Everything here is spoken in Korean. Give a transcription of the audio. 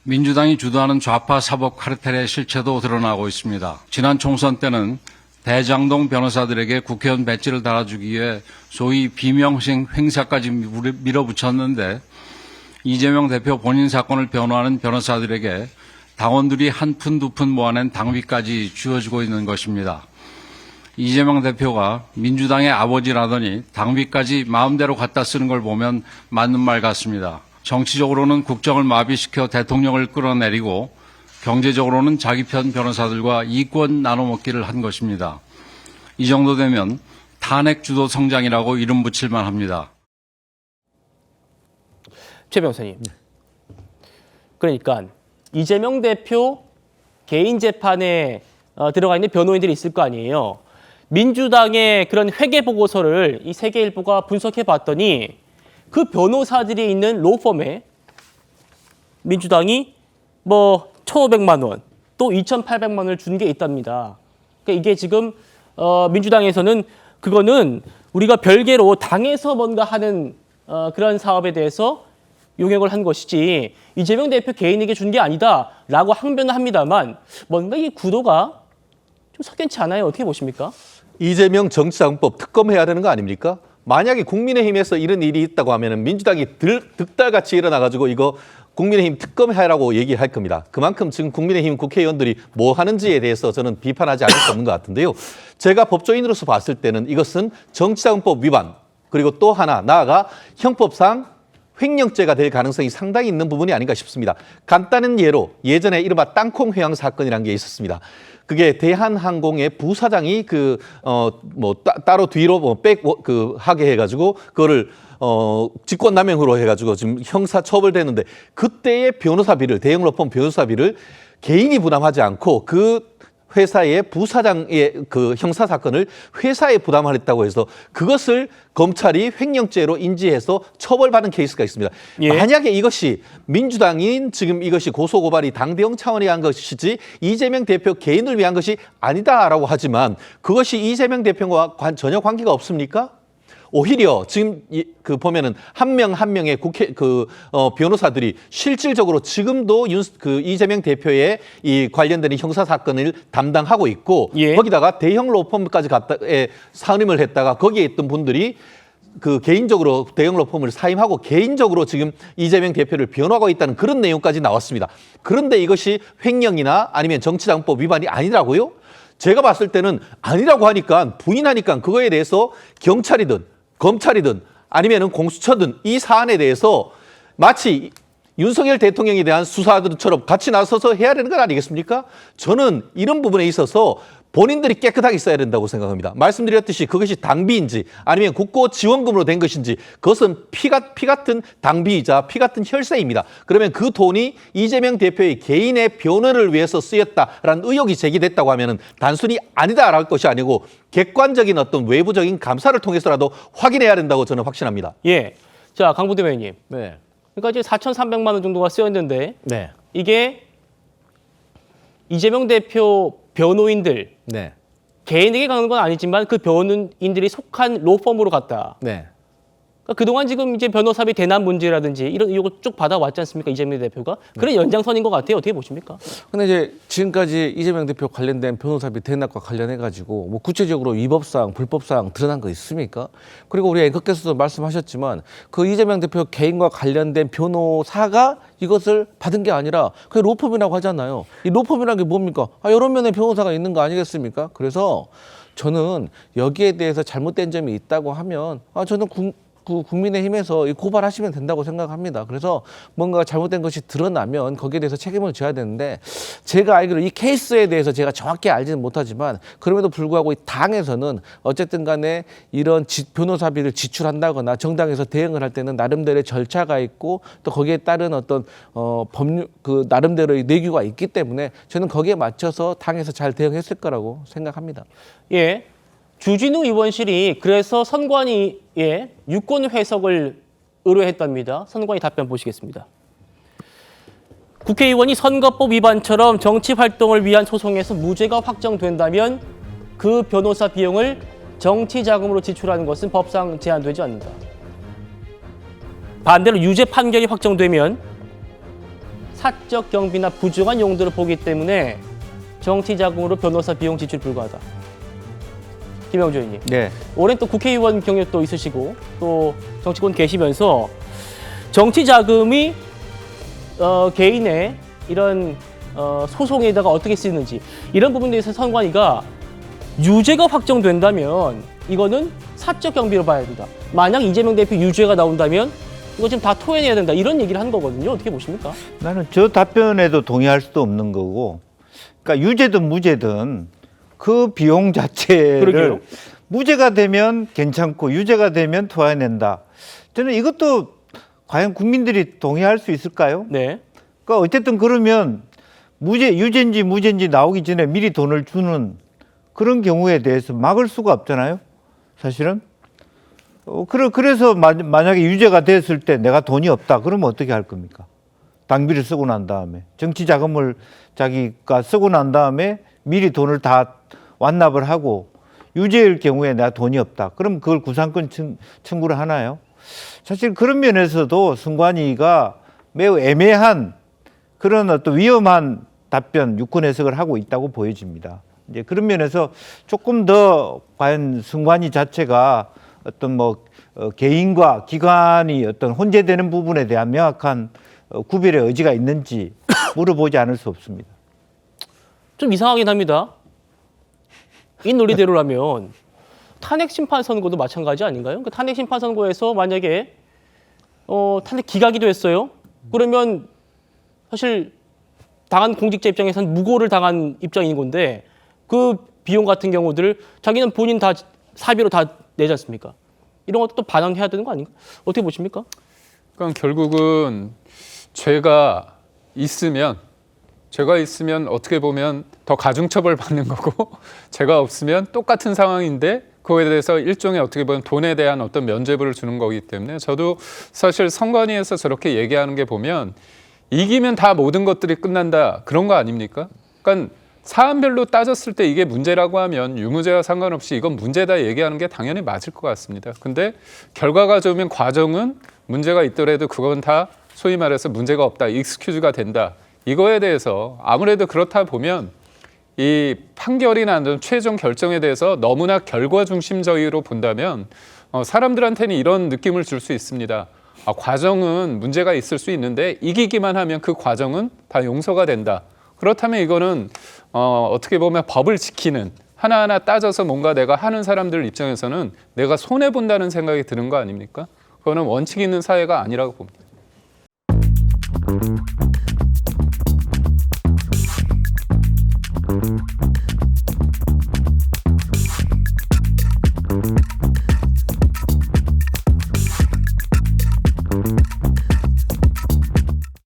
민주당이 주도하는 좌파 사법 카르텔의 실체도 드러나고 있습니다. 지난 총선 때는 대장동 변호사들에게 국회의원 배지를 달아주기 위해 소위 비명식 행사까지 밀어붙였는데 이재명 대표 본인 사건을 변호하는 변호사들에게 당원들이 한 푼 두 푼 모아낸 당비까지 쥐어주고 있는 것입니다. 이재명 대표가 민주당의 아버지라더니 당비까지 마음대로 갖다 쓰는 걸 보면 맞는 말 같습니다. 정치적으로는 국정을 마비시켜 대통령을 끌어내리고 경제적으로는 자기 편 변호사들과 이권 나눠먹기를 한 것입니다. 이 정도 되면 탄핵 주도 성장이라고 이름 붙일만 합니다. 최 변호사님. 그러니까 이재명 대표 개인 재판에 들어가 있는 변호인들이 있을 거 아니에요. 민주당의 그런 회계 보고서를 이 세계일보가 분석해 봤더니 그 변호사들이 있는 로펌에 민주당이 1,500만 원, 또 2,800만 원을 준 게 있답니다. 그러니까 이게 지금 민주당에서는 그거는 우리가 별개로 당에서 뭔가 하는 그런 사업에 대해서 용역을 한 것이지 이재명 대표 개인에게 준 게 아니다라고 항변을 합니다만 뭔가 이 구도가 좀 석연치 않아요. 어떻게 보십니까? 이재명 정치자금법 특검해야 되는 거 아닙니까? 만약에 국민의힘에서 이런 일이 있다고 하면 민주당이 득달같이 일어나가지고 이거 국민의힘 특검해라고 얘기할 겁니다. 그만큼 지금 국민의힘 국회의원들이 뭐 하는지에 대해서 저는 비판하지 않을 수 없는 것 같은데요. 제가 법조인으로서 봤을 때는 이것은 정치자금법 위반, 그리고 또 하나 나아가 형법상 횡령죄가 될 가능성이 상당히 있는 부분이 아닌가 싶습니다. 간단한 예로 예전에 이른바 땅콩 회항 사건이라는 게 있었습니다. 그게 대한항공의 부사장이 따로 뒤로 하게 해가지고 그거를 직권남용으로 해가지고 지금 형사 처벌되는데 그때의 변호사비를 대형 로펌 변호사비를 개인이 부담하지 않고 그 회사의 부사장의 그 형사 사건을 회사에 부담하겠다고 해서 그것을 검찰이 횡령죄로 인지해서 처벌받은 케이스가 있습니다. 예. 만약에 이것이 민주당인 지금 이것이 고소고발이 당대형 차원에 한 것이지 이재명 대표 개인을 위한 것이 아니다라고 하지만 그것이 이재명 대표와 전혀 관계가 없습니까? 오히려 지금 보면은 한 명 한 명의 변호사들이 실질적으로 지금도 이재명 대표의 이 관련된 형사 사건을 담당하고 있고 예. 거기다가 대형 로펌까지 사임을 했다가 거기에 있던 분들이 개인적으로 대형 로펌을 사임하고 개인적으로 지금 이재명 대표를 변호하고 있다는 그런 내용까지 나왔습니다. 그런데 이것이 횡령이나 아니면 정치자금법 위반이 아니라고요? 제가 봤을 때는 아니라고 하니까 부인하니까 그거에 대해서 경찰이든 검찰이든 아니면 공수처든 이 사안에 대해서 마치 윤석열 대통령에 대한 수사들처럼 같이 나서서 해야 되는 건 아니겠습니까? 저는 이런 부분에 있어서 본인들이 깨끗하게 써야 된다고 생각합니다. 말씀드렸듯이 그것이 당비인지 아니면 국고지원금으로 된 것인지 그것은 피 같은 당비이자 피 같은 혈세입니다. 그러면 그 돈이 이재명 대표의 개인의 변호를 위해서 쓰였다라는 의혹이 제기됐다고 하면 단순히 아니다라는 것이 아니고 객관적인 어떤 외부적인 감사를 통해서라도 확인해야 된다고 저는 확신합니다. 예. 자, 강부대 의원님. 네. 그러니까 이제 4,300만 원 정도가 쓰였는데 네. 이게 이재명 대표 변호인들 네. 개인에게 가는 건 아니지만 그 변호인들이 속한 로펌으로 갔다. 네. 그러니까 그동안 지금 이제 변호사비 대납 문제라든지 이런 의혹을 쭉 받아왔지 않습니까? 이재명 대표가. 그런 연장선인 것 같아요. 어떻게 보십니까? 근데 이제 지금까지 이재명 대표 관련된 변호사비 대납과 관련해가지고 뭐 구체적으로 위법사항, 불법사항 드러난 거 있습니까? 그리고 우리 앵커께서도 말씀하셨지만 그 이재명 대표 개인과 관련된 변호사가 이것을 받은 게 아니라 그게 로펌이라고 하잖아요. 이 로펌이라는 게 뭡니까? 여러 면의 변호사가 있는 거 아니겠습니까? 그래서 저는 여기에 대해서 잘못된 점이 있다고 하면 저는 국민의힘에서 고발하시면 된다고 생각합니다. 그래서 뭔가 잘못된 것이 드러나면 거기에 대해서 책임을 져야 되는데 제가 알기로 이 케이스에 대해서 제가 정확히 알지는 못하지만 그럼에도 불구하고 이 당에서는 어쨌든 간에 이런 변호사비를 지출한다거나 정당에서 대응을 할 때는 나름대로의 절차가 있고 또 거기에 따른 어떤 법률 나름대로의 내규가 있기 때문에 저는 거기에 맞춰서 당에서 잘 대응했을 거라고 생각합니다. 예. 주진우 의원실이 그래서 선관위에 유권 해석을 의뢰했답니다. 선관위 답변 보시겠습니다. 국회의원이 선거법 위반처럼 정치 활동을 위한 소송에서 무죄가 확정된다면 그 변호사 비용을 정치 자금으로 지출하는 것은 법상 제한되지 않는다. 반대로 유죄 판결이 확정되면 사적 경비나 부정한 용도로 보기 때문에 정치 자금으로 변호사 비용 지출 불가하다. 김영주 의원님. 네. 올해 또 국회의원 경력도 있으시고 또 정치권 계시면서 정치 자금이 개인의 이런 소송에다가 어떻게 쓰이는지 이런 부분에 대해서 선관위가 유죄가 확정된다면 이거는 사적 경비로 봐야 된다. 만약 이재명 대표 유죄가 나온다면 이거 지금 다 토해내야 된다. 이런 얘기를 한 거거든요. 어떻게 보십니까? 나는 저 답변에도 동의할 수도 없는 거고, 그러니까 유죄든 무죄든 그 비용 자체를 그러게요. 무죄가 되면 괜찮고 유죄가 되면 토해낸다. 저는 이것도 과연 국민들이 동의할 수 있을까요? 네. 그러니까 어쨌든 그러면 유죄인지 무죄인지 나오기 전에 미리 돈을 주는 그런 경우에 대해서 막을 수가 없잖아요. 사실은. 그래서 만약에 유죄가 됐을 때 내가 돈이 없다. 그러면 어떻게 할 겁니까? 당비를 쓰고 난 다음에 정치 자금을 자기가 쓰고 난 다음에 미리 돈을 다 완납을 하고 유죄일 경우에 내가 돈이 없다. 그럼 그걸 구상권 청구를 하나요? 사실 그런 면에서도 선관위가 매우 애매한 그런 어떤 위험한 답변, 유권 해석을 하고 있다고 보여집니다. 이제 그런 면에서 조금 더 과연 선관위 자체가 어떤 개인과 기관이 어떤 혼재되는 부분에 대한 명확한 구별의 의지가 있는지 물어보지 않을 수 없습니다. 좀 이상하긴 합니다. 이 논리대로라면 탄핵 심판 선고도 마찬가지 아닌가요? 그러니까 탄핵 심판 선고에서 만약에 탄핵 기각이 됐어요. 그러면 사실 당한 공직자 입장에서는 무고를 당한 입장인 건데 그 비용 같은 경우들을 자기는 본인 다 사비로 다 내지 않습니까? 이런 것도 또 반환해야 되는 거 아닌가? 어떻게 보십니까? 그러니까 결국은 죄가 있으면 어떻게 보면 더 가중처벌 받는 거고 죄가 없으면 똑같은 상황인데 그거에 대해서 일종의 어떻게 보면 돈에 대한 어떤 면죄부를 주는 거기 때문에 저도 사실 선관위에서 저렇게 얘기하는 게 보면 이기면 다 모든 것들이 끝난다 그런 거 아닙니까? 그러니까 사안별로 따졌을 때 이게 문제라고 하면 유무죄와 상관없이 이건 문제다 얘기하는 게 당연히 맞을 것 같습니다. 근데 결과가 좋으면 과정은 문제가 있더라도 그건 다 소위 말해서 문제가 없다, 익스큐즈가 된다. 이거에 대해서 아무래도 그렇다 보면 이 판결이나 최종 결정에 대해서 너무나 결과 중심적으로 본다면 사람들한테는 이런 느낌을 줄 수 있습니다. 과정은 문제가 있을 수 있는데 이기기만 하면 그 과정은 다 용서가 된다. 그렇다면 이거는 어떻게 보면 법을 지키는 하나하나 따져서 뭔가 내가 하는 사람들 입장에서는 내가 손해본다는 생각이 드는 거 아닙니까? 그거는 원칙 있는 사회가 아니라고 봅니다.